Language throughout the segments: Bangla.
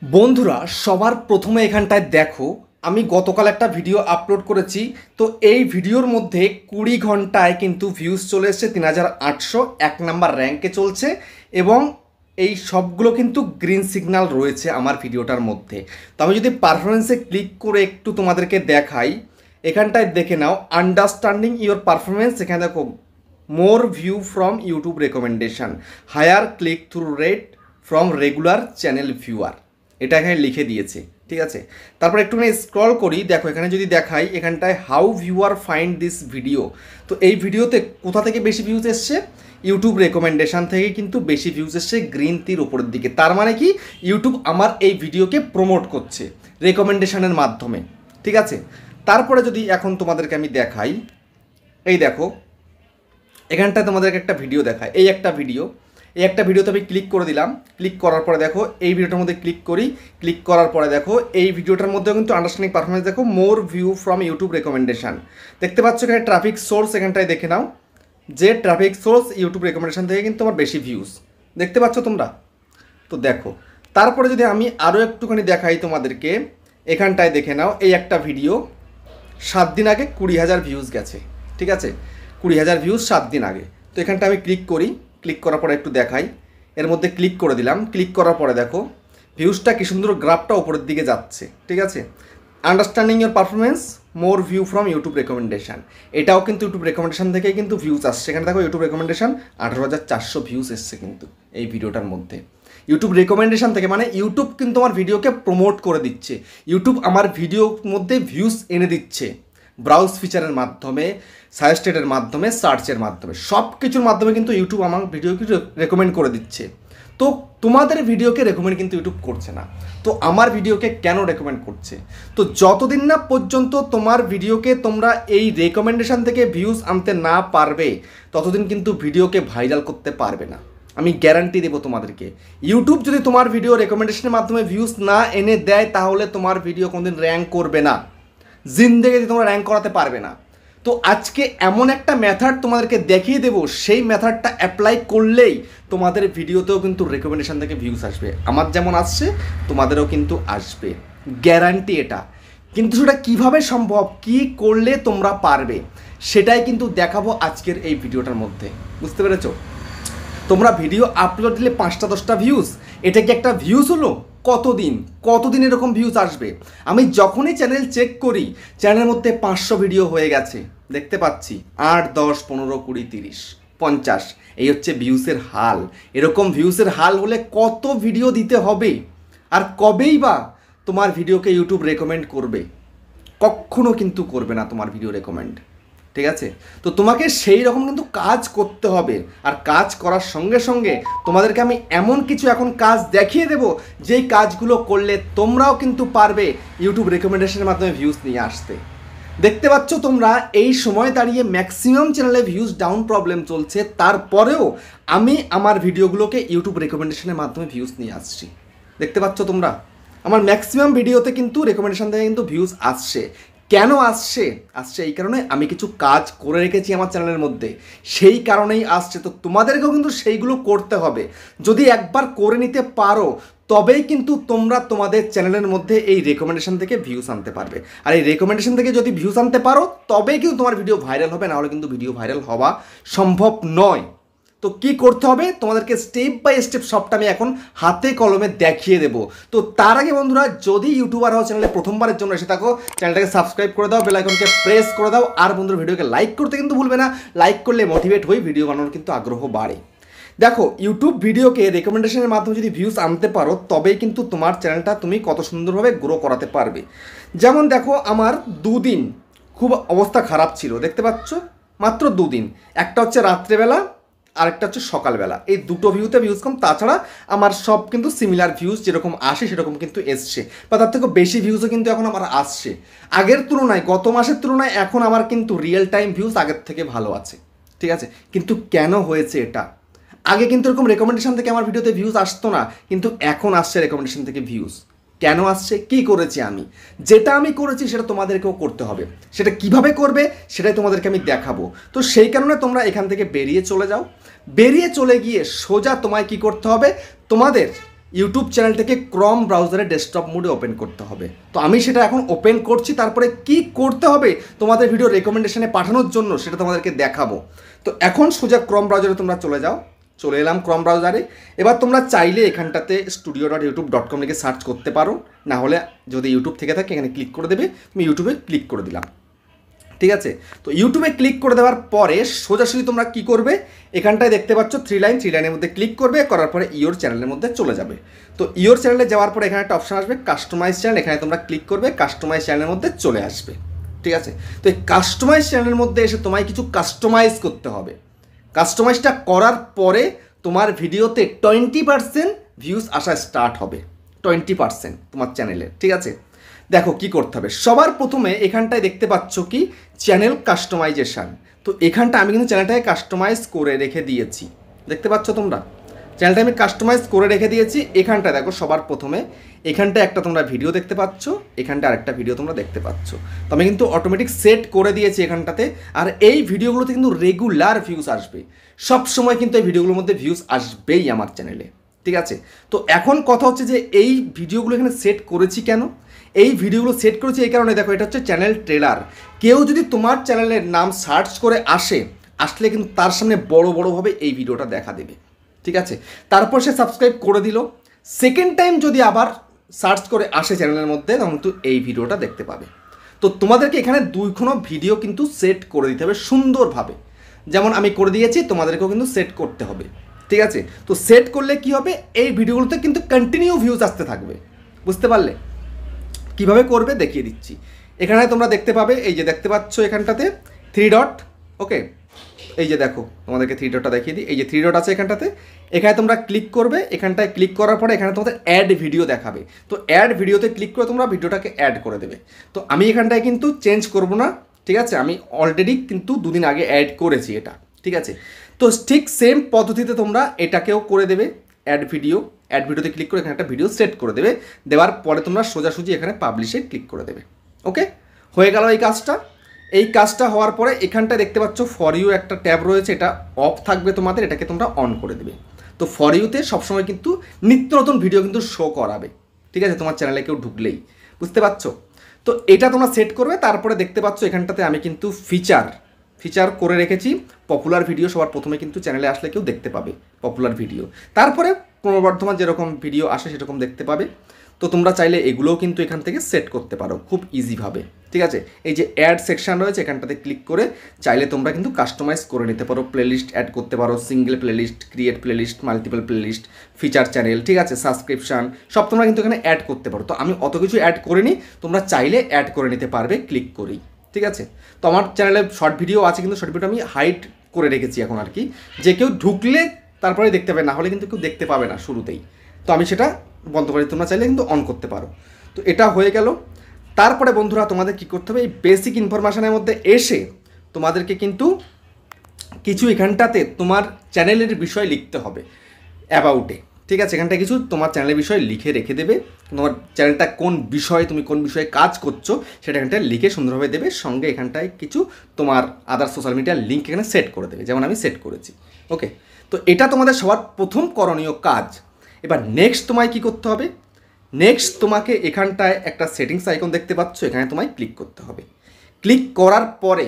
বন্ধুরা সবার প্রথমে এখানটায় দেখো, আমি গতকাল একটা ভিডিও আপলোড করেছি। তো এই ভিডিওর মধ্যে 20 ঘন্টায় কিন্তু ভিউজ চলে এসেছে 3800, 1 নাম্বার র্যাঙ্কে চলছে এবং এই সবগুলো কিন্তু গ্রিন সিগন্যাল রয়েছে আমার ভিডিওটার মধ্যে। তো আমি যদি পারফরমেন্সে ক্লিক করে একটু তোমাদেরকে দেখাই, এখানটায় দেখে নাও আন্ডারস্ট্যান্ডিং ইওর পারফরমেন্স। এখানে দেখো more view from YouTube recommendation, higher click through rate from regular channel viewer, এটা এখানে লিখে দিয়েছে। ঠিক আছে, তারপর একটুখানি স্ক্রল করি, দেখো এখানে যদি দেখাই এখানটায় how viewer find this video. তো এই ভিডিওতে কোথা থেকে বেশি ভিউজ এসছে? ইউটিউব রেকমেন্ডেশন থেকে কিন্তু বেশি ভিউজ এসছে গ্রিন তীর উপরের দিকে। তার মানে কি ইউটিউব আমার এই ভিডিওকে প্রমোট করছে রেকমেন্ডেশনের মাধ্যমে। ঠিক আছে, তারপরে যদি এখন তোমাদেরকে আমি দেখাই, এই দেখো এখানটায় তোমাদেরকে একটা ভিডিও দেখায়, এই একটা ভিডিওতে আমি ক্লিক করে দিলাম। ক্লিক করার পরে দেখো এই ভিডিওটার মধ্যে ক্লিক করি, ক্লিক করার পরে দেখো এই ভিডিওটার মধ্যেও কিন্তু আন্ডারস্ট্যান্ডিং পারফরমেন্স দেখো more view from YouTube recommendation. দেখতে পাচ্ছ এখানে ট্রাফিক সোর্স, এখানটায় দেখে নাও যে ট্রাফিক সোর্স ইউটিউব রেকমেন্ডেশন থেকে কিন্তু আমার বেশি ভিউজ দেখতে পাচ্ছ তোমরা। তো দেখো তারপরে যদি আমি আরও একটুখানি দেখাই তোমাদেরকে, এখানটায় দেখে নাও এই একটা ভিডিও 7 দিন আগে 20,000 ভিউজ গেছে। ঠিক আছে, 20,000 ভিউজ 7 দিন আগে। তো এখানটা আমি ক্লিক করি, ক্লিক করার পরে একটু দেখাই, এর মধ্যে ক্লিক করে দিলাম। ক্লিক করার পরে দেখো ভিউজটা কি সুন্দর, গ্রাফটা উপরের দিকে যাচ্ছে। ঠিক আছে, understanding your performance more view from YouTube recommendation, এটাও কিন্তু ইউটিউব রেকমেন্ডেশন থেকেই কিন্তু ভিউজ আসছে। এখানে দেখো ইউটিউব রেকমেন্ডেশন 18,400 ভিউজ এসছে কিন্তু এই ভিডিওটার মধ্যে। ইউটিউব রেকমেন্ডেশন থেকে মানে ইউটিউব কিন্তু আমার ভিডিওকে প্রমোট করে দিচ্ছে, ইউটিউব আমার ভিডিওর মধ্যে ভিউজ এনে দিচ্ছে ব্রাউজ ফিচারের মাধ্যমে, সাজেস্টেডের মাধ্যমে, সার্চের মাধ্যমে, সব কিছুর মাধ্যমে কিন্তু ইউটিউব আমার ভিডিওকে রেকমেন্ড করে দিচ্ছে। তো তোমাদের ভিডিওকে রেকমেন্ড কিন্তু ইউটিউব করছে না, তো আমার ভিডিওকে কেন রেকমেন্ড করছে? তো যতদিন না পর্যন্ত তোমার ভিডিওকে তোমরা এই রেকমেন্ডেশন থেকে ভিউজ আনতে না পারবে ততদিন কিন্তু ভিডিওকে ভাইরাল করতে পারবে না। আমি গ্যারান্টি দেবো তোমাদেরকে, ইউটিউব যদি তোমার ভিডিও রেকমেন্ডেশনের মাধ্যমে ভিউজ না এনে দেয় তাহলে তোমার ভিডিও কোনোদিন র্যাঙ্ক করবে না, জিন্দেগিতে তোমরা র্যাঙ্ক করাতে পারবে না। তো আজকে এমন একটা মেথড তোমাদেরকে দেখিয়ে দেবো, সেই মেথডটা অ্যাপ্লাই করলেই তোমাদের ভিডিওতেও কিন্তু রেকমেন্ডেশন থেকে ভিউজ আসবে। আমার যেমন আসছে তোমাদেরও কিন্তু আসবে, গ্যারান্টি এটা। কিন্তু সেটা কিভাবে সম্ভব, কি করলে তোমরা পারবে, সেটাই কিন্তু দেখাবো আজকের এই ভিডিওটার মধ্যে। বুঝতে পেরেছো? তোমরা ভিডিও আপলোড দিলে 5টা 10টা ভিউজ, এটা কি একটা ভিউজ হলো? কতদিন এরকম ভিউজ আসবে? আমি যখনই চ্যানেল চেক করি চ্যানেলের মধ্যে 500 ভিডিও হয়ে গেছে দেখতে পাচ্ছি, 8 10 15 20 30 50, এই হচ্ছে ভিউসের হাল। এরকম ভিউসের হাল হলে কত ভিডিও দিতে হবে, আর কবেই বা তোমার ভিডিওকে ইউটিউব রেকমেন্ড করবে? কখনো কিন্তু করবে না তোমার ভিডিও রেকমেন্ড। ঠিক আছে, তো তোমাকে সেই রকম কিন্তু কাজ করতে হবে, আর কাজ করার সঙ্গে সঙ্গে তোমাদেরকে আমি এমন কিছু এখন কাজ দেখিয়ে দেবো যেই কাজগুলো করলে তোমরাও কিন্তু পারবে ইউটিউব রেকমেন্ডেশনের মাধ্যমে ভিউজ নিয়ে আসতে। দেখতে পাচ্ছ তোমরা এই সময় দাঁড়িয়ে ম্যাক্সিমাম চ্যানেলে ভিউজ ডাউন প্রবলেম চলছে, তারপরেও আমি আমার ভিডিওগুলোকে ইউটিউব রেকমেন্ডেশনের মাধ্যমে ভিউজ নিয়ে আসছি। দেখতে পাচ্ছ তোমরা আমার ম্যাক্সিমাম ভিডিওতে কিন্তু রেকমেন্ডেশন থেকে কিন্তু ভিউজ আসছে। কেন আসছে? এই কারণে আমি কিছু কাজ করে রেখেছি আমার চ্যানেলের মধ্যে, সেই কারণেই আসছে। তো তোমাদেরকেও কিন্তু সেইগুলো করতে হবে, যদি একবার করে নিতে পারো তবেই কিন্তু তোমরা তোমাদের চ্যানেলের মধ্যে এই রেকমেন্ডেশন থেকে ভিউজ আনতে পারবে। আর এই রেকমেন্ডেশন থেকে যদি ভিউজ আনতে পারো তবেই কিন্তু তোমার ভিডিও ভাইরাল হবে, নাহলে কিন্তু ভিডিও ভাইরাল হওয়া সম্ভব নয়। তো কি করতে হবে তোমাদেরকে স্টেপ বাই স্টেপ সবটা আমি এখন হাতে কলমে দেখিয়ে দেবো। তো তার আগে বন্ধুরা, যদি ইউটিউবার হও চ্যানেলে প্রথমবারের জন্য এসে থাকো, চ্যানেলটাকে সাবস্ক্রাইব করে দাও, বেল আইকনকে প্রেস করে দাও, আর বন্ধুরা ভিডিওকে লাইক করতে কিন্তু ভুলবে না। লাইক করলে মোটিভেট হই, ভিডিও বানানোর কিন্তু আগ্রহ বাড়ে। দেখো ইউটিউব ভিডিওকে রেকমেন্ডেশনের মাধ্যমে যদি ভিউজ আনতে পারো তবেই কিন্তু তোমার চ্যানেলটা তুমি কত সুন্দরভাবে গ্রো করাতে পারবে। যেমন দেখো আমার 2 দিন খুব অবস্থা খারাপ ছিল, দেখতে পাচ্ছ, মাত্র 2 দিন, একটা হচ্ছে রাত্রেবেলা আরেকটা হচ্ছে সকালবেলা, এই দুটো ভিউতে ভিউজ কম, তাছাড়া আমার সব কিন্তু সিমিলার ভিউজ যেরকম আসে সেরকম কিন্তু এসছে, বা তার থেকে বেশি ভিউজও কিন্তু এখন আমার আসছে। আগের তুলনায়, গত মাসের তুলনায় এখন আমার কিন্তু রিয়েল টাইম ভিউজ আগের থেকে ভালো আছে। ঠিক আছে, কিন্তু কেন হয়েছে এটা? আগে কিন্তু এরকম রেকমেন্ডেশন থেকে আমার ভিডিওতে ভিউজ আসতো না, কিন্তু এখন আসছে রেকমেন্ডেশন থেকে ভিউজ। কেন আসছে? কি করেছি আমি? যেটা আমি করেছি সেটা তোমাদেরকেও করতে হবে। সেটা কিভাবে করবে সেটাই তোমাদেরকে আমি দেখাবো। তো সেই কারণে তোমরা এখান থেকে বেরিয়ে চলে যাও, বেরিয়ে চলে গিয়ে সোজা তোমায় কি করতে হবে, তোমাদের ইউটিউব চ্যানেলটাকে ক্রম ব্রাউজারে ডেস্কটপ মোডে ওপেন করতে হবে। তো আমি সেটা এখন ওপেন করছি, তারপরে কি করতে হবে তোমাদের ভিডিও রেকমেন্ডেশনে পাঠানোর জন্য সেটা তোমাদেরকে দেখাবো। তো এখন সোজা ক্রম ব্রাউজারে তোমরা চলে এলাম ক্রম ব্রাউজারে। এবার তোমরা চাইলে এখানটাতে studio.youtube.com লিখে সার্চ করতে পারো, না হলে যদি ইউটিউব থেকে থাকে এখানে ক্লিক করে দেবে, তুমি ইউটিউবে ক্লিক করে দিলাম, ঠিক আছে। তো ইউটিউবে ক্লিক করে দেওয়ার পরে সোজাসুজি তোমরা কি করবে, এখানটায় দেখতে পাচ্ছ থ্রি লাইনের মধ্যে ক্লিক করবে, করার পরে ইওর চ্যানেলের মধ্যে চলে যাবে। তো ইওর চ্যানেলে যাওয়ার পরে এখানে একটা অপশন আসবে কাস্টমাইজ চ্যানেল, এখানে তোমরা ক্লিক করবে, কাস্টমাইজ চ্যানেলের মধ্যে চলে আসবে, ঠিক আছে। তো এই কাস্টমাইজ চ্যানেলের মধ্যে এসে তোমায় কিছু কাস্টমাইজ করতে হবে। কাস্টমাইজটা করার পরে তোমার ভিডিওতে 20% ভিউজ আসা স্টার্ট হবে, 20% তোমার চ্যানেলে, ঠিক আছে। দেখো কি করতে হবে, সবার প্রথমে এখানটায় দেখতে পাচ্ছ কি চ্যানেল কাস্টমাইজেশন। তো এখানটা আমি কিন্তু চ্যানেলটাকে কাস্টমাইজ করে রেখে দিয়েছি, দেখতে পাচ্ছ তোমরা চ্যানেলটা আমি কাস্টমাইজ করে রেখে দিয়েছি। এখানটা দেখো সবার প্রথমে এখানটা একটা তোমরা ভিডিও দেখতে পাচ্ছ, এখানটা আরেকটা ভিডিও তোমরা দেখতে পাচ্ছ। তো আমি কিন্তু অটোমেটিক সেট করে দিয়েছি এখানটাতে। আর এই ভিডিওগুলোতে কিন্তু রেগুলার ভিউজ আসবে, সব সময় কিন্তু এই ভিডিওগুলোর মধ্যে ভিউজ আসবেই আমার চ্যানেলে, ঠিক আছে। তো এখন কথা হচ্ছে যে এই ভিডিওগুলো এখানে সেট করেছি কেন, এই ভিডিওগুলো সেট করেছি এই কারণে, দেখো এটা হচ্ছে চ্যানেল ট্রেলার। কেউ যদি তোমার চ্যানেলের নাম সার্চ করে আসলে কিন্তু তার সামনে বড়োভাবে এই ভিডিওটা দেখা দেবে, ঠিক আছে। তারপর সে সাবস্ক্রাইব করে দিল, সেকেন্ড টাইম যদি আবার সার্চ করে আসে চ্যানেলের মধ্যে তখন কিন্তু এই ভিডিওটা দেখতে পাবে। তো তোমাদেরকে এখানে দুইখানো ভিডিও কিন্তু সেট করে দিতে হবে সুন্দরভাবে, যেমন আমি করে দিয়েছি, তোমাদেরকেও কিন্তু সেট করতে হবে, ঠিক আছে। তো সেট করলে কি হবে, এই ভিডিওগুলোতে কিন্তু কন্টিনিউ ভিউজ আসতে থাকবে, বুঝতে পারলে। কিভাবে করবে দেখিয়ে দিচ্ছি। এখানে তোমরা দেখতে পাবে, এই যে দেখতে পাচ্ছ এখানটাতে থ্রি ডট, ওকে, এই যে দেখো তোমাদেরকে থ্রি ডটটা দেখিয়ে দিই, এই যে থ্রি ডট আছে এখানটাতে, এখানে তোমরা ক্লিক করবে। এখানটায় ক্লিক করার পরে এখানে তোমাদের অ্যাড ভিডিও দেখাবে। তো অ্যাড ভিডিওতে ক্লিক করে তোমরা ভিডিওটাকে অ্যাড করে দেবে। তো আমি এখানটায় কিন্তু চেঞ্জ করব না, ঠিক আছে, আমি অলরেডি কিন্তু দুদিন আগে অ্যাড করেছি এটা, ঠিক আছে। তো ঠিক সেম পদ্ধতিতে তোমরা এটাকেও করে দেবে, অ্যাড ভিডিওতে ক্লিক করে এখানে একটা ভিডিও সেট করে দেবে। দেওয়ার পরে তোমরা সোজাসুজি এখানে পাবলিশে ক্লিক করে দেবে, ওকে, হয়ে গেল এই কাজটা। এই কাজটা হওয়ার পরে এখানটা দেখতে পাচ্ছ ফর ইউ একটা ট্যাব রয়েছে, এটা অফ থাকবে তোমাদের, এটাকে তোমরা অন করে দেবে। তো ফর ইউতে সবসময় কিন্তু নিত্য নতুন ভিডিও কিন্তু শো করাবে, ঠিক আছে, তোমার চ্যানেলে কেউ ঢুকলেই, বুঝতে পারছো। তো এটা তোমরা সেট করবে। তারপরে দেখতে পাচ্ছ এখানটাতে আমি কিন্তু ফিচার করে রেখেছি, পপুলার ভিডিও সবার প্রথমে কিন্তু চ্যানেলে আসলে কেউ দেখতে পাবে পপুলার ভিডিও, তারপরে ক্রমবর্ধমান যেরকম ভিডিও আসে সেরকম দেখতে পাবে। তো তোমরা চাইলে এগুলোও কিন্তু এখান থেকে সেট করতে পারো খুব ইজিভাবে, ঠিক আছে। এই যে অ্যাড সেকশন রয়েছে এখানটাতে ক্লিক করে চাইলে তোমরা কিন্তু কাস্টমাইজ করে নিতে পারো, প্লেলিস্ট অ্যাড করতে পারো, single playlist, create playlist, multiple playlist, feature channel, ঠিক আছে, সাবস্ক্রিপশন, সব তোমরা কিন্তু এখানে অ্যাড করতে পারো। তো আমি অত কিছু অ্যাড করিনি, তোমরা চাইলে অ্যাড করে নিতে পারবে ক্লিক করেই, ঠিক আছে। তো আমার চ্যানেলে শর্ট ভিডিও আছে, কিন্তু শর্ট ভিডিও আমি হাইড করে রেখেছি এখন আর কি, যে কেউ ঢুকলে তারপরে দেখতে পাবে, না হলে কিন্তু কেউ দেখতে পাবে না শুরুতেই। তো আমি সেটা বন্ধ করে, তোমরা চাইলে কিন্তু অন করতে পারো। তো এটা হয়ে গেল। তারপরে বন্ধুরা তোমাদের কি করতে হবে, এই বেসিক ইনফরমেশনের মধ্যে এসে তোমাদেরকে কিন্তু কিছু এখানটাতে তোমার চ্যানেলের বিষয় লিখতে হবে, অ্যাবাউটে, ঠিক আছে। এখানটা কিছু তোমার চ্যানেলের বিষয় লিখে রেখে দেবে, তোমার চ্যানেলটা কোন বিষয়ে, তুমি কোন বিষয়ে কাজ করছো সেটা এখানটায় লিখে সুন্দরভাবে দেবে। সঙ্গে এখানটায় কিছু তোমার আদার সোশ্যাল মিডিয়ার লিঙ্ক এখানে সেট করে দেবে, যেমন আমি সেট করেছি, ওকে। তো এটা তোমাদের সবার প্রথম করণীয় কাজ। এবার নেক্সট তোমায় কী করতে হবে, নেক্সট তোমাকে এখানটায় একটা সেটিংস আইকন দেখতে পাচ্ছ, এখানে তোমায় ক্লিক করতে হবে। ক্লিক করার পরে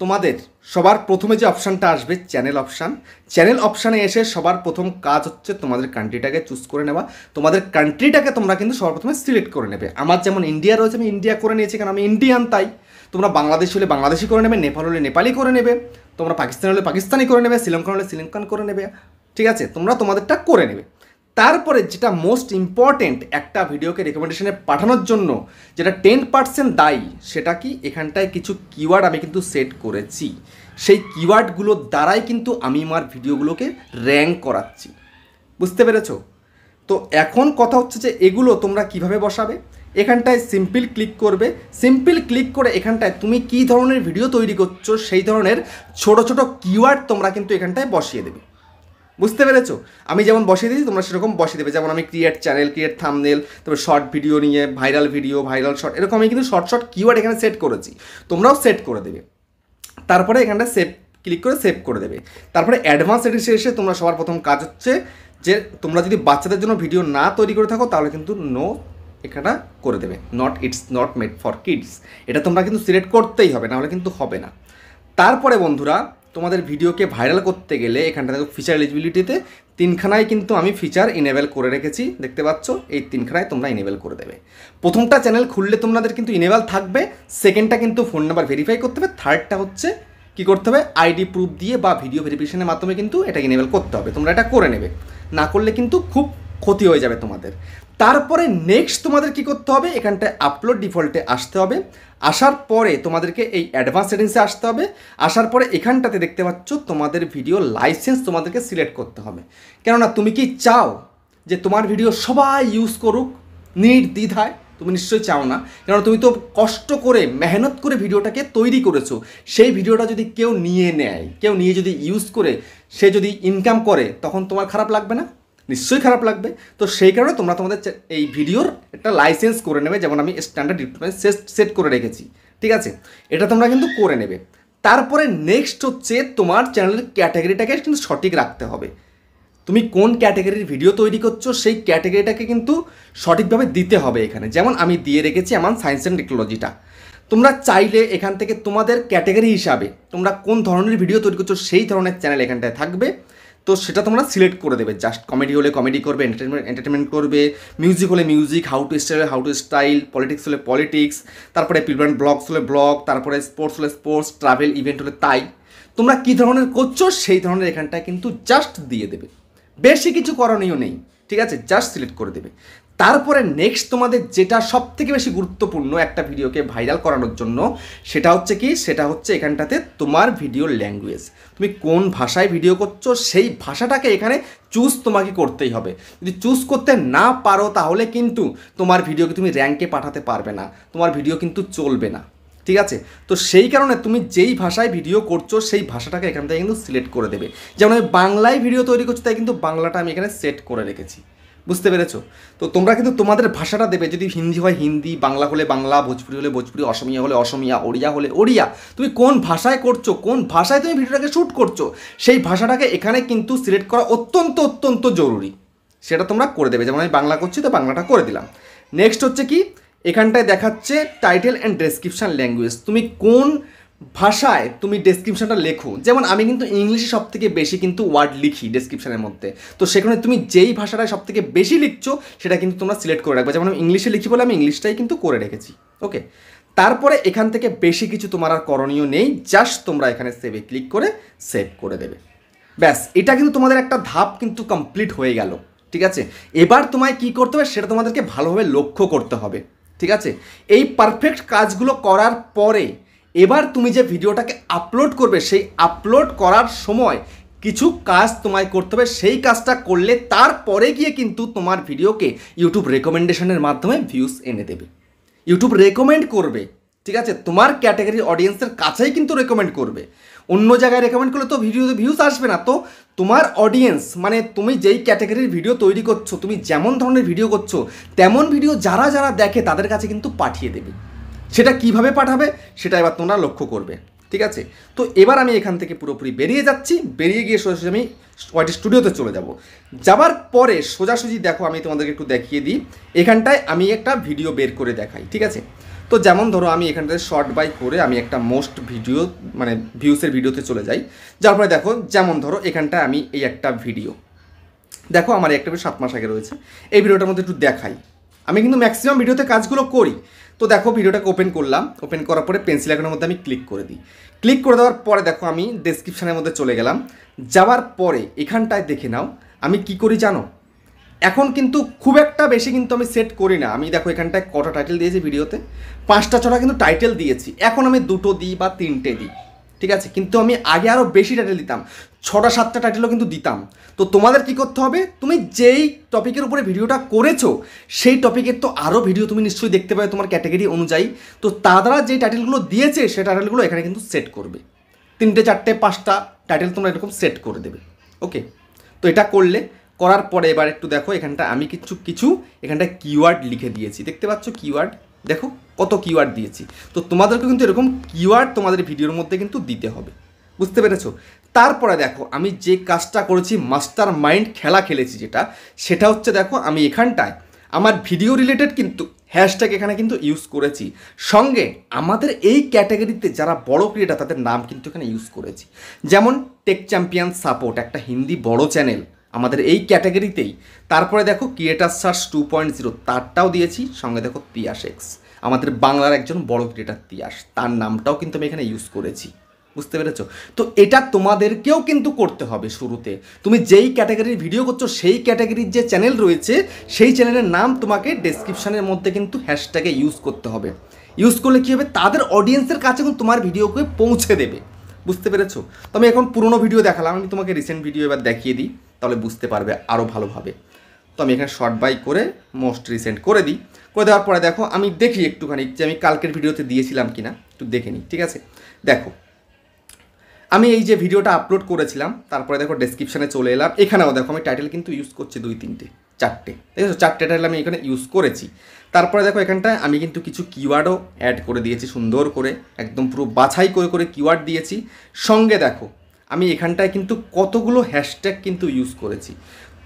তোমাদের সবার প্রথমে যে অপশানটা আসবে চ্যানেল অপশানে এসে সবার প্রথম কাজ হচ্ছে তোমাদের কান্ট্রিটাকে চুজ করে নেওয়া। তোমাদের কান্ট্রিটাকে তোমরা কিন্তু সবার প্রথমে সিলেক্ট করে নেবে। আমার যেমন ইন্ডিয়া রয়েছে, আমি ইন্ডিয়া করে নিয়েছি কারণ আমি ইন্ডিয়ান, তাই। তোমরা বাংলাদেশ হলে বাংলাদেশি করে নেবে, নেপাল হলে নেপালি করে নেবে, তোমরা পাকিস্তান হলে পাকিস্তানি করে নেবে, শ্রীলঙ্কা হলে শ্রীলঙ্কান করে নেবে, ঠিক আছে, তোমরা তোমাদেরটা করে নেবে। তারপরে যেটা মোস্ট ইম্পর্টেন্ট একটা ভিডিওকে রেকমেন্ডেশনে পাঠানোর জন্য যেটা 10% দায়ী, সেটা কি, এখানটায় কিছু কিওয়ার্ড আমি কিন্তু সেট করেছি। সেই কিওয়ার্ডগুলোর দ্বারাই কিন্তু আমি আমার ভিডিওগুলোকে র্যাঙ্ক করাচ্ছি, বুঝতে পেরেছো। তো এখন কথা হচ্ছে যে এগুলো তোমরা কিভাবে বসাবে। এখানটায় সিম্পল ক্লিক করবে, সিম্পল ক্লিক করে এখানটায় তুমি কী ধরনের ভিডিও তৈরি করছো সেই ধরনের ছোট ছোট কিওয়ার্ড তোমরা কিন্তু এখানটায় বসিয়ে দেবে, বুঝতে পেরেছো। আমি যেমন বসিয়ে দিয়েছি তোমরা সেরকম বসিয়ে দেবে। যেমন আমি ক্রিয়েট চ্যানেল, ক্রিয়েট থাম্বনেল, তারপর শর্ট ভিডিও নিয়ে ভাইরাল ভিডিও, ভাইরাল শর্ট, এরকম আমি কিন্তু শর্ট কিওয়ার্ড এখানে সেট করেছি, তোমরাও সেট করে দেবে। তারপরে এখানটা সেভ ক্লিক করে সেভ করে দেবে। তারপরে অ্যাডভান্স সেটিংসে এসে তোমরা সবার প্রথম কাজ হচ্ছে যে তোমরা যদি বাচ্চাদের জন্য ভিডিও না তৈরি করে থাকো তাহলে কিন্তু নো এখানে করে দেবে, it's not made for kids, এটা তোমরা কিন্তু সিলেক্ট করতেই হবে, নাহলে কিন্তু হবে না। তারপরে বন্ধুরা তোমাদের ভিডিওকে ভাইরাল করতে গেলে এখানটা দেখো ফিচার এলিজিবিলিটিতে 3খানায় কিন্তু আমি ফিচার ইনেবল করে রেখেছি, দেখতে পাচ্ছ এই 3খানায় তোমরা ইনেবল করে দেবে। প্রথমটা চ্যানেল খুললে তোমাদের কিন্তু ইনেবল থাকবে, সেকেন্ডটা কিন্তু ফোন নাম্বার ভেরিফাই করতে হবে, থার্ডটা হচ্ছে কী করতে হবে আইডি প্রুফ দিয়ে বা ভিডিও ভেরিফিকেশনের মাধ্যমে কিন্তু এটা ইনেবল করতে হবে, তোমরা এটা করে নেবে, না করলে কিন্তু খুব ক্ষতি হয়ে যাবে তোমাদের। তারপরে নেক্সট তোমাদের কি করতে হবে, এখানটায় আপলোড ডিফল্টে আসতে হবে, আসার পরে তোমাদেরকে এই অ্যাডভান্স সেটিংসে আসতে হবে, আসার পরে এখানটাতে দেখতে পাচ্ছ তোমাদের ভিডিও লাইসেন্স তোমাদেরকে সিলেক্ট করতে হবে। কেননা তুমি কি চাও যে তোমার ভিডিও সবাই ইউজ করুক নির্দ্বিধায়? তুমি নিশ্চয়ই চাও না, কেননা তুমি তো কষ্ট করে মেহনত করে ভিডিওটাকে তৈরি করেছো, সেই ভিডিওটা যদি কেউ নিয়ে নেয়, কেউ নিয়ে যদি ইউজ করে সে যদি ইনকাম করে তখন তোমার খারাপ লাগবে না? নিশ্চয়ই খারাপ লাগবে। তো সেই কারণে তোমরা তোমাদের এই ভিডিওর একটা লাইসেন্স করে নেবে, যেমন আমি স্ট্যান্ডার্ড ইউটিউবে সেট করে রেখেছি, ঠিক আছে? এটা তোমরা কিন্তু করে নেবে। তারপরে নেক্সট হচ্ছে তোমার চ্যানেলের ক্যাটাগরিটাকে কিন্তু সঠিক রাখতে হবে। তুমি কোন ক্যাটাগরির ভিডিও তৈরি করছো সেই ক্যাটাগরিটাকে কিন্তু সঠিকভাবে দিতে হবে এখানে, যেমন আমি দিয়ে রেখেছি আমার সায়েন্স অ্যান্ড টেকনোলজিটা। তোমরা চাইলে এখান থেকে তোমাদের ক্যাটাগরি হিসাবে তোমরা কোন ধরনের ভিডিও তৈরি করছো সেই ধরনের চ্যানেল এখানটায় থাকবে, তো সেটা তোমরা সিলেক্ট করে দেবে। জাস্ট কমেডি হলে কমেডি করবে, এন্টারটেনমেন্ট করবে, মিউজিক হলে music, how to style, politics হলে পলিটিক্স, তারপরে পিলগ্রাম ব্লগস হলে ব্লগ, তারপরে স্পোর্টস হলে স্পোর্টস, ট্রাভেল ইভেন্ট হলে তাই। তোমরা কী ধরনের করছো সেই ধরনের এখানটায় কিন্তু জাস্ট দিয়ে দেবে, বেশি কিছু করণীয় নেই, ঠিক আছে? জাস্ট সিলেক্ট করে দেবে। তারপরে নেক্সট তোমাদের যেটা সব থেকে বেশি গুরুত্বপূর্ণ একটা ভিডিওকে ভাইরাল করানোর জন্য, সেটা হচ্ছে কি, সেটা হচ্ছে এখানটাতে তোমার ভিডিওর ল্যাঙ্গুয়েজ। তুমি কোন ভাষায় ভিডিও করছো সেই ভাষাটাকে এখানে চুজ তোমাকে করতেই হবে। যদি চুজ করতে না পারো তাহলে কিন্তু তোমার ভিডিওকে তুমি র্যাঙ্কে পাঠাতে পারবে না, তোমার ভিডিও কিন্তু চলবে না, ঠিক আছে? তো সেই কারণে তুমি যেই ভাষায় ভিডিও করছো সেই ভাষাটাকে এখান থেকে কিন্তু সিলেক্ট করে দেবে। যেমন আমি বাংলায় ভিডিও তৈরি করছি, তাই কিন্তু বাংলাটা আমি এখানে সেট করে রেখেছি, বুঝতে পেরেছো? তো তোমরা কিন্তু তোমাদের ভাষাটা দেবে, যদি হিন্দি হয় হিন্দি, বাংলা হলে বাংলা, ভোজপুরি হলে ভোজপুরি, অসমিয়া হলে অসমিয়া, ওড়িয়া হলে ওড়িয়া। তুমি কোন ভাষায় করছো, কোন ভাষায় তুমি ভিডিওটাকে শ্যুট করছো সেই ভাষাটাকে এখানে কিন্তু সিলেক্ট করা অত্যন্ত অত্যন্ত জরুরি, সেটা তোমরা করে দেবে। যেমন আমি বাংলা করছি তো বাংলাটা করে দিলাম। নেক্সট হচ্ছে কি, এখানটায় দেখাচ্ছে টাইটেল অ্যান্ড ডেসক্রিপশান ল্যাঙ্গুয়েজ, তুমি কোন ভাষায় তুমি ডেসক্রিপশানটা লেখো। যেমন আমি কিন্তু ইংলিশে সব থেকে বেশি কিন্তু ওয়ার্ড লিখি ডেসক্রিপশানের মধ্যে, তো সেখানে তুমি যেই ভাষাটায় সব থেকে বেশি লিখছো সেটা কিন্তু তোমরা সিলেক্ট করে রাখবে। যেমন আমি ইংলিশে লিখি বলে আমি ইংলিশটাই কিন্তু করে রেখেছি, ওকে? তারপরে এখান থেকে বেশি কিছু তোমার আর করণীয় নেই, জাস্ট তোমরা এখানে সেভে ক্লিক করে সেভ করে দেবে, ব্যাস। এটা কিন্তু তোমাদের একটা ধাপ কিন্তু কমপ্লিট হয়ে গেল, ঠিক আছে? এবার তোমায় কী করতে হবে সেটা তোমাদেরকে ভালোভাবে লক্ষ্য করতে হবে, ঠিক আছে? এই পারফেক্ট কাজগুলো করার পরে এবার তুমি যে ভিডিওটাকে আপলোড করবে সেই আপলোড করার সময় কিছু কাজ তোমায় করতে হবে। সেই কাজটা করলে তারপরে গিয়ে কিন্তু তোমার ভিডিওকে ইউটিউব রেকমেন্ডেশনের মাধ্যমে ভিউজ এনে দেবে, ইউটিউব রেকমেন্ড করবে, ঠিক আছে? তোমার ক্যাটাগরির অডিয়েন্সের কাছেই কিন্তু রেকমেন্ড করবে, অন্য জায়গায় রেকমেন্ড করলে তো ভিডিওতে ভিউজ আসবে না। তো তোমার অডিয়েন্স মানে তুমি যেই ক্যাটাগরির ভিডিও তৈরি করছো, তুমি যেমন ধরনের ভিডিও করছো তেমন ভিডিও যারা যারা দেখে তাদের কাছে কিন্তু পাঠিয়ে দেবে। সেটা কিভাবে পাঠাবে সেটা এবার তোমরা লক্ষ্য করবে, ঠিক আছে? তো এবার আমি এখান থেকে পুরোপুরি বেরিয়ে যাচ্ছি, বেরিয়ে গিয়ে সোজাসুজি আমি ওয়াইটি স্টুডিওতে চলে যাব। যাবার পরে সোজাসুজি দেখো আমি তোমাদেরকে একটু দেখিয়ে দিই, এখানটায় আমি একটা ভিডিও বের করে দেখাই, ঠিক আছে? তো যেমন ধরো আমি এখানটায় শর্ট বাই করে আমি একটা মোস্ট ভিডিও মানে ভিউসের ভিডিওতে চলে যাই। যার পরে দেখো যেমন ধরো এখানটায় আমি এই একটা ভিডিও দেখো আমার একটা 7 মাস আগে রয়েছে, এই ভিডিওটার মধ্যে একটু দেখাই। আমি কিন্তু ম্যাক্সিমাম ভিডিওতে কাজগুলো করি। তো দেখো ভিডিওটাকে ওপেন করলাম, ওপেন করার পরে পেন্সিল আইকনের মধ্যে আমি ক্লিক করে দিই। ক্লিক করে দেওয়ার পরে দেখো আমি ডেসক্রিপশানের মধ্যে চলে গেলাম। যাওয়ার পরে এখানটায় দেখে নাও আমি কি করি জানো, এখন কিন্তু খুব একটা বেশি কিন্তু আমি সেট করি না। আমি দেখো এখানটায় কটা টাইটেল দিয়েছি ভিডিওতে, 5টা 6টা কিন্তু টাইটেল দিয়েছি। এখন আমি 2টো দিই বা 3টে দিই, ঠিক আছে? কিন্তু আমি আগে আরও বেশি টাইটেল দিতাম, 6টা 7টা টাইটেলও কিন্তু দিতাম। তো তোমাদের কি করতে হবে, তুমি যেই টপিকের উপরে ভিডিওটা করেছো সেই টপিকের তো আরও ভিডিও তুমি নিশ্চয়ই দেখতে পাবে তোমার ক্যাটাগরি অনুযায়ী। তো তারা যেই টাইটেলগুলো দিয়েছে সেই টাইটেলগুলো এখানে কিন্তু সেট করবে, 3টে 4টে 5টা টাইটেল তোমরা এরকম সেট করে দেবে, ওকে? তো এটা করার পরে এবার একটু দেখো এখানটা আমি কিছু এখানটায় কিওয়ার্ড লিখে দিয়েছি, দেখতে পাচ্ছ কিওয়ার্ড, দেখো কত কিওয়ার্ড দিয়েছি। তো তোমাদেরকে কিন্তু এরকম কিওয়ার্ড তোমাদের ভিডিওর মধ্যে কিন্তু দিতে হবে, বুঝতে পেরেছো? তারপরে দেখো আমি যে কাজটা করেছি, মাস্টার মাইন্ড খেলা খেলেছি যেটা, সেটা হচ্ছে দেখো আমি এখানটায় আমার ভিডিও রিলেটেড কিন্তু হ্যাশট্যাগ এখানে কিন্তু ইউজ করেছি, সঙ্গে আমাদের এই ক্যাটাগরিতে যারা বড় ক্রিয়েটার তাদের নাম কিন্তু এখানে ইউজ করেছি। যেমন টেক চ্যাম্পিয়ন সাপোর্ট, একটা হিন্দি বড় চ্যানেল আমাদের এই ক্যাটাগরিতেই। তারপরে দেখো ক্রিয়েটার সার্চ 2.0 তারটাও দিয়েছি, সঙ্গে দেখো তিয়াস এক্স, আমাদের বাংলার একজন বড় ক্রিয়েটার তিয়াস, তার নামটাও কিন্তু আমি এখানে ইউজ করেছি। বুঝতে পেরেছো? তো এটা তোমাদেরকেও কিন্তু করতে হবে শুরুতে। তুমি যেই ক্যাটাগরির ভিডিও করছো সেই ক্যাটাগরির যে চ্যানেল রয়েছে সেই চ্যানেলের নাম তোমাকে ডেসক্রিপশনের মধ্যে কিন্তু হ্যাশট্যাগে ইউজ করতে হবে। ইউজ করলে কী হবে, তাদের অডিয়েন্সের কাছে কিন্তু তোমার ভিডিওকে পৌঁছে দেবে। বুঝতে পেরেছো? তো আমি এখন পুরোনো ভিডিও দেখালাম, আমি তোমাকে রিসেন্ট ভিডিও এবার দেখিয়ে দিই, তাহলে বুঝতে পারবে আরও ভালোভাবে। তো আমি এখানে শর্ট বাই করে মোস্ট রিসেন্ট করে দিই। করে দেওয়ার পরে দেখো আমি দেখি একটুখানি যে আমি কালকের ভিডিওতে দিয়েছিলাম কিনা, একটু দেখে নিই। ঠিক আছে, দেখো আমি এই যে ভিডিওটা আপলোড করেছিলাম, তারপরে দেখো ডেসক্রিপশানে চলে এলাম। এখানেও দেখো আমি টাইটেল কিন্তু ইউজ করছি 2, 3, 4টে, ঠিক আছে? 4টে টাইটেল আমি এখানে ইউজ করেছি। তারপরে দেখো এখানটায় আমি কিন্তু কিছু কিওয়ার্ডও অ্যাড করে দিয়েছি, সুন্দর করে একদম পুরো বাছাই করে করে কিওয়ার্ড দিয়েছি। সঙ্গে দেখো আমি এখানটায় কিন্তু কতগুলো হ্যাশট্যাগ কিন্তু ইউজ করেছি।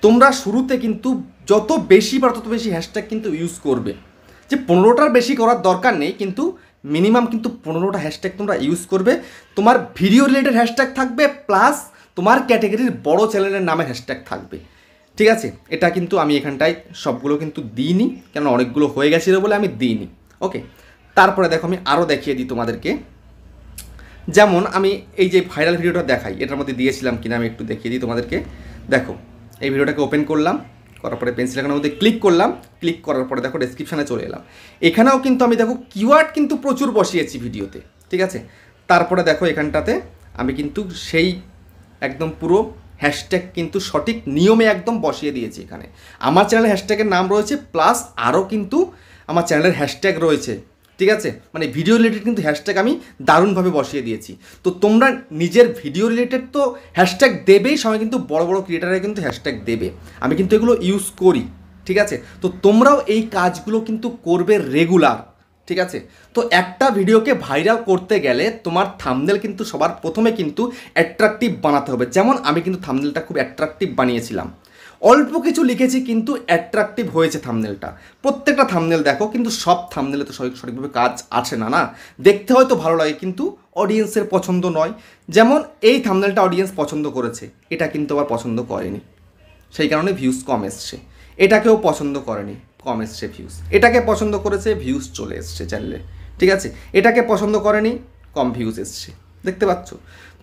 তোমরা শুরুতে কিন্তু যত বেশি পারো তত বেশি হ্যাশট্যাগ কিন্তু ইউজ করবে, যে 15টার বেশি করার দরকার নেই, কিন্তু মিনিমাম কিন্তু 15টা হ্যাশট্যাগ তোমরা ইউজ করবে। তোমার ভিডিও রিলেটেড হ্যাশট্যাগ থাকবে, প্লাস তোমার ক্যাটাগরির বড় চ্যানেলের নামে হ্যাশট্যাগ থাকবে। ঠিক আছে, এটা কিন্তু আমি এখানটায় সবগুলো কিন্তু দিইনি, কেন অনেকগুলো হয়ে গেছিলো বলে আমি দিইনি। ওকে, তারপরে দেখো আমি আরও দেখিয়ে দিই তোমাদেরকে। যেমন আমি এই যে ভাইরাল ভিডিওটা দেখাই, এটার মধ্যে দিয়েছিলাম কিনা আমি একটু দেখিয়ে দিই তোমাদেরকে। দেখো এই ভিডিওটাকে ওপেন করলাম, করার পরে পেন্সিল আইকনের মধ্যে ক্লিক করলাম, ক্লিক করার পরে দেখো ডেসক্রিপশানে চলে এলাম। এখানেও কিন্তু আমি দেখো কিওয়ার্ড কিন্তু প্রচুর বসিয়েছি ভিডিওতে। ঠিক আছে, তারপরে দেখো এখানটাতে আমি কিন্তু সেই একদম পুরো হ্যাশট্যাগ কিন্তু সঠিক নিয়মে একদম বসিয়ে দিয়েছি। এখানে আমার চ্যানেলের হ্যাশট্যাগের নাম রয়েছে, প্লাস আরও কিন্তু আমার চ্যানেলের হ্যাশট্যাগ রয়েছে। ঠিক আছে, মানে ভিডিও রিলেটেড কিন্তু হ্যাশট্যাগ আমি দারুণভাবে বসিয়ে দিয়েছি। তো তোমরা নিজের ভিডিও রিলেটেড তো হ্যাশট্যাগ দেবেই, সঙ্গে কিন্তু বড় বড় ক্রিয়েটাররা কিন্তু হ্যাশট্যাগ দেবে, আমি কিন্তু এগুলো ইউজ করি। ঠিক আছে, তো তোমরাও এই কাজগুলো কিন্তু করবে রেগুলার। ঠিক আছে, তো একটা ভিডিওকে ভাইরাল করতে গেলে তোমার থাম্বনেল কিন্তু সবার প্রথমে কিন্তু অ্যাট্রাকটিভ বানাতে হবে। যেমন আমি কিন্তু থাম্বনেলটা খুব অ্যাট্রাকটিভ বানিয়েছিলাম, অল্প কিছু লিখেছি কিন্তু অ্যাট্রাকটিভ হয়েছে থাম্বনেলটা। প্রত্যেকটা থাম্বনেল দেখো, কিন্তু সব থাম্বনেলে তো সঠিকভাবে কাজ আছে না, না দেখতে হয়তো ভালো লাগে কিন্তু অডিয়েন্সের পছন্দ নয়। যেমন এই থাম্বনেলটা অডিয়েন্স পছন্দ করেছে, এটা কিন্তু আবার পছন্দ করেনি, সেই কারণে ভিউজ কম এসছে। এটাকেও পছন্দ করেনি, কম এসছে ভিউজ। এটাকে পছন্দ করেছে, ভিউজ চলে এসছে চ্যানেলে। ঠিক আছে, এটাকে পছন্দ করেনি, কম ভিউজ এসছে। দেখতে পাচ্ছ?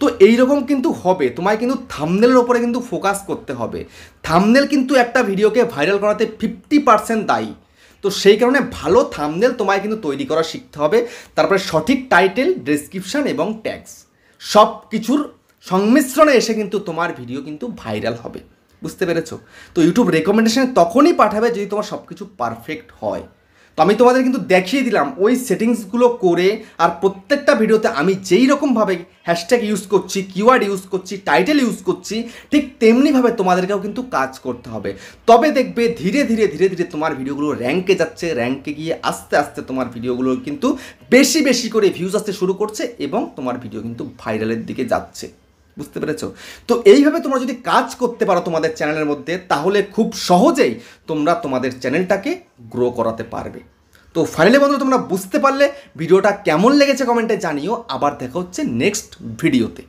তো এইরকম কিন্তু হবে, তোমায় কিন্তু থাম্বনেলের ওপরে কিন্তু ফোকাস করতে হবে। থাম্বনেল কিন্তু একটা ভিডিওকে ভাইরাল করাতে 50% দায়ী। তো সেই কারণে ভালো থাম্বনেল তোমায় কিন্তু তৈরি করা শিখতে হবে। তারপরে সঠিক টাইটেল, ডেসক্রিপশান এবং ট্যাগস সব কিছুর সংমিশ্রণে এসে কিন্তু তোমার ভিডিও কিন্তু ভাইরাল হবে। বুঝতে পেরেছো? তো ইউটিউব রেকমেন্ডেশন তখনই পাঠাবে যদি তোমার সব কিছু পারফেক্ট হয়। তো আমি তোমাদের কিন্তু দেখিয়ে দিলাম ওই সেটিংসগুলো করে, আর প্রত্যেকটা ভিডিওতে আমি যেই রকমভাবে হ্যাশট্যাগ ইউজ করছি, কিওয়ার্ড ইউজ করছি, টাইটেল ইউজ করছি, ঠিক তেমনিভাবে তোমাদেরকেও কিন্তু কাজ করতে হবে। তবে দেখবে ধীরে ধীরে ধীরে ধীরে তোমার ভিডিওগুলো র্যাঙ্কে যাচ্ছে, র্যাঙ্কে গিয়ে আস্তে আস্তে তোমার ভিডিওগুলো কিন্তু বেশি বেশি করে ভিউজ আসতে শুরু করছে, এবং তোমার ভিডিও কিন্তু ভাইরালের দিকে যাচ্ছে। বুঝতে পেরেছো? তো এইভাবে তোমরা যদি কাজ করতে পারো তোমাদের চ্যানেলের মধ্যে, তাহলে খুব সহজেই তোমরা তোমাদের চ্যানেলটাকে গ্রো করাতে পারবে। তো ফাইনালি বন্ধুরা, তোমরা বুঝতে পারলে ভিডিওটা কেমন লেগেছে কমেন্টে জানিও। আবার দেখা হচ্ছে নেক্সট ভিডিওতে।